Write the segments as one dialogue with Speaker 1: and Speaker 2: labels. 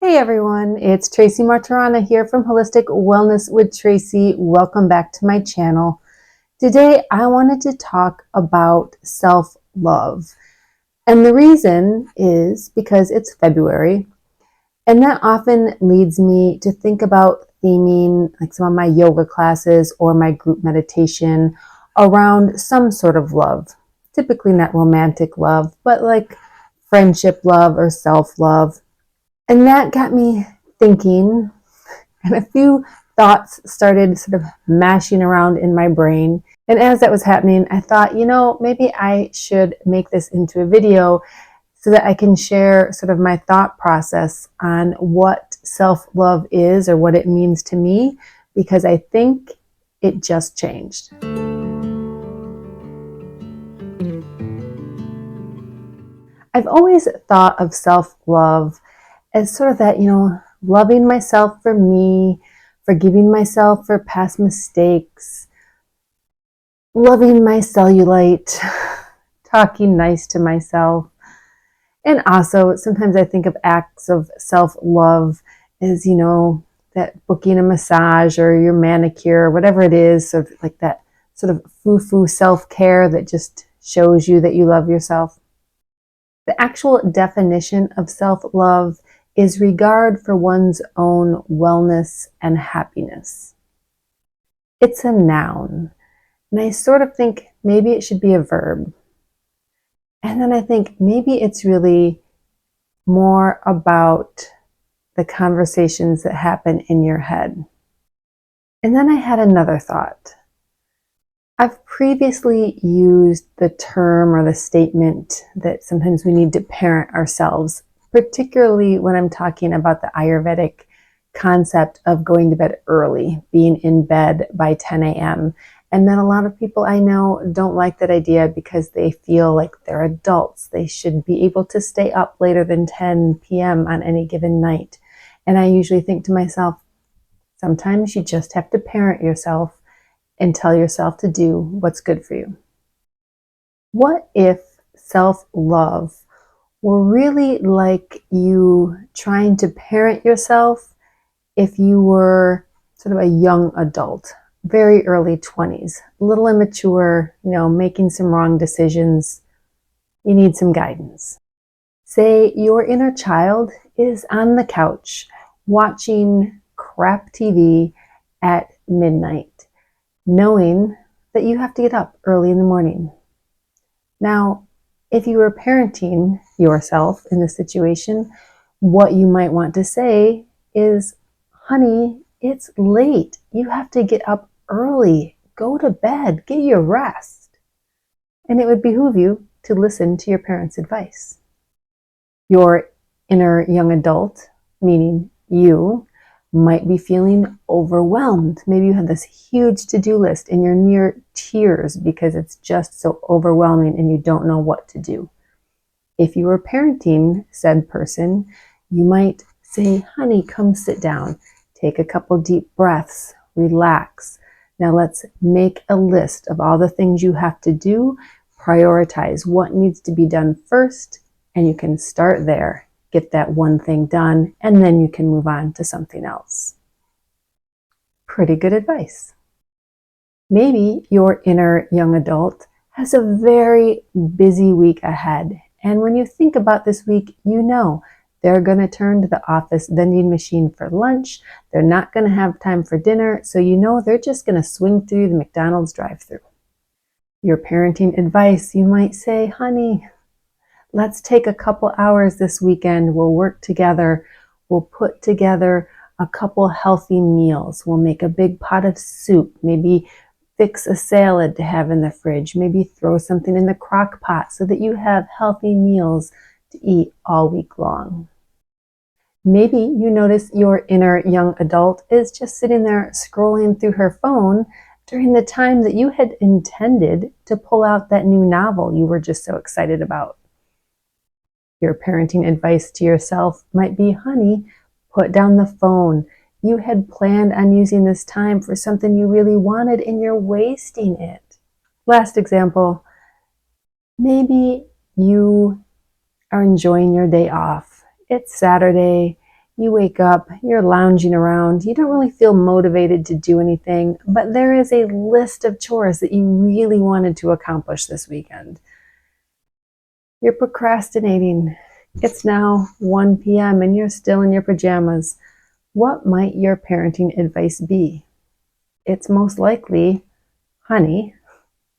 Speaker 1: Hey everyone, it's Tracy Martirana here from Holistic Wellness with Tracy. Welcome back to my channel. Today I wanted to talk about self-love. And the reason is because it's February, and that often leads me to think about theming like some of my yoga classes or my group meditation around some sort of love. Typically not romantic love, but like friendship love or self-love. And that got me thinking, and a few thoughts started sort of mashing around in my brain. And as that was happening, I thought, maybe I should make this into a video so that I can share sort of my thought process on what self-love is or what it means to me, because I think it just changed. I've always thought of self-love as sort of that, loving myself for me, forgiving myself for past mistakes, loving my cellulite, talking nice to myself. And also, sometimes I think of acts of self-love as, that booking a massage or your manicure, or whatever it is, sort of like that sort of foo-foo self-care that just shows you that you love yourself. The actual definition of self-love is regard for one's own wellness and happiness. It's a noun, and I sort of think maybe it should be a verb. And then I think maybe it's really more about the conversations that happen in your head. And then I had another thought. I've previously used the term or the statement that sometimes we need to parent ourselves, particularly when I'm talking about the Ayurvedic concept of going to bed early, being in bed by 10 a.m. And then a lot of people I know don't like that idea because they feel like they're adults. They should be able to stay up later than 10 p.m. on any given night. And I usually think to myself, sometimes you just have to parent yourself and tell yourself to do what's good for you. What if self-love were really like you trying to parent yourself if you were sort of a young adult, very early 20s, a little immature, making some wrong decisions. You need some guidance. Say your inner child is on the couch watching crap TV at midnight, knowing that you have to get up early in the morning. Now, if you were parenting yourself in this situation, what you might want to say is, honey, it's late. You have to get up early. Go to bed. Get your rest. And it would behoove you to listen to your parents' advice. Your inner young adult, meaning you, might be feeling overwhelmed. Maybe you have this huge to-do list and you're near tears because it's just so overwhelming and you don't know what to do. If you were parenting said person, you might say, honey, come sit down. Take a couple deep breaths. Relax. Now let's make a list of all the things you have to do. Prioritize what needs to be done first, and you can start there. Get that one thing done, and then you can move on to something else. Pretty good advice. Maybe your inner young adult has a very busy week ahead. And when you think about this week, they're going to turn to the office vending machine for lunch. They're not going to have time for dinner. So they're just going to swing through the McDonald's drive-thru. Your parenting advice, you might say, honey, let's take a couple hours this weekend. We'll work together. We'll put together a couple healthy meals. We'll make a big pot of soup. Maybe fix a salad to have in the fridge. Maybe throw something in the crock pot so that you have healthy meals to eat all week long. Maybe you notice your inner young adult is just sitting there scrolling through her phone during the time that you had intended to pull out that new novel you were just so excited about. Your parenting advice to yourself might be, honey, put down the phone. You had planned on using this time for something you really wanted and you're wasting it. Last example, maybe you are enjoying your day off. It's Saturday. You wake up, you're lounging around, you don't really feel motivated to do anything, but there is a list of chores that you really wanted to accomplish this weekend. You're procrastinating. It's now 1 p.m. and you're still in your pajamas. What might your parenting advice be? It's most likely, honey,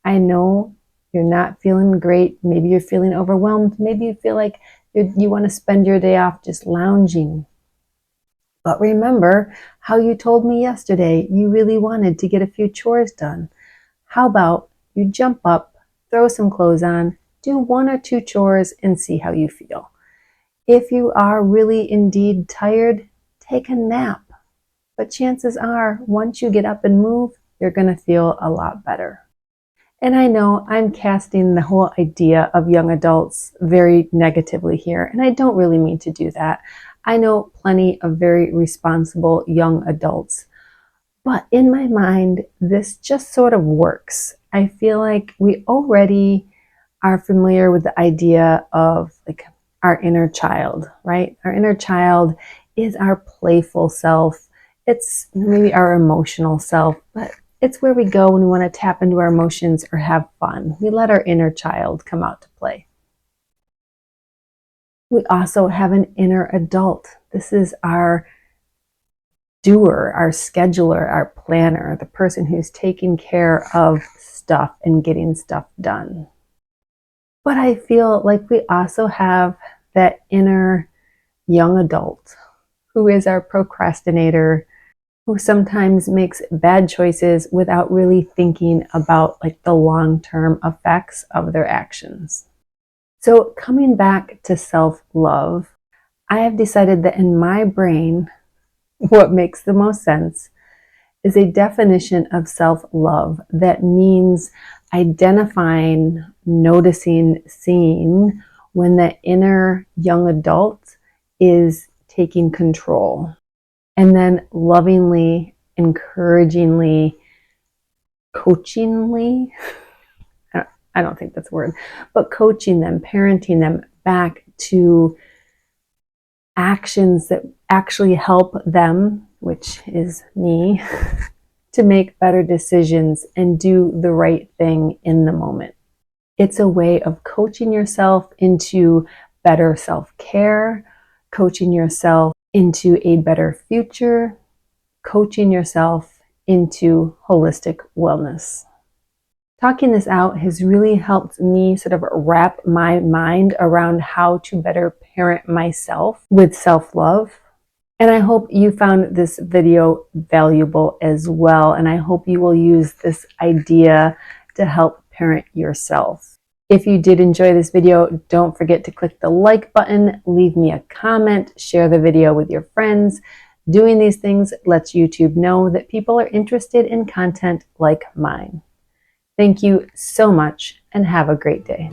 Speaker 1: I know you're not feeling great. Maybe you're feeling overwhelmed. Maybe you feel like you want to spend your day off just lounging. But remember how you told me yesterday you really wanted to get a few chores done. How about you jump up, throw some clothes on, do 1 or 2 chores and see how you feel. If you are really indeed tired, take a nap. But chances are, once you get up and move, you're going to feel a lot better. And I know I'm casting the whole idea of young adults very negatively here, and I don't really mean to do that. I know plenty of very responsible young adults, but in my mind, this just sort of works. I feel like we already are familiar with the idea of like our inner child, right? Our inner child is our playful self. It's maybe our emotional self, but it's where we go when we want to tap into our emotions or have fun. We let our inner child come out to play. We also have an inner adult. This is our doer, our scheduler, our planner, the person who's taking care of stuff and getting stuff done. But I feel like we also have that inner young adult who is our procrastinator, who sometimes makes bad choices without really thinking about like the long-term effects of their actions. So coming back to self-love, I have decided that in my brain, what makes the most sense is a definition of self-love that means identifying, noticing, seeing when the inner young adult is taking control. And then lovingly, encouragingly, coachingly, I don't think that's a word, but coaching them, parenting them back to actions that actually help them, which is me, to make better decisions and do the right thing in the moment. It's a way of coaching yourself into better self-care, coaching yourself into a better future, coaching yourself into holistic wellness. Talking this out has really helped me sort of wrap my mind around how to better parent myself with self-love. And I hope you found this video valuable as well. And I hope you will use this idea to help parent yourself. If you did enjoy this video, don't forget to click the like button, leave me a comment, share the video with your friends. Doing these things lets YouTube know that people are interested in content like mine. Thank you so much and have a great day.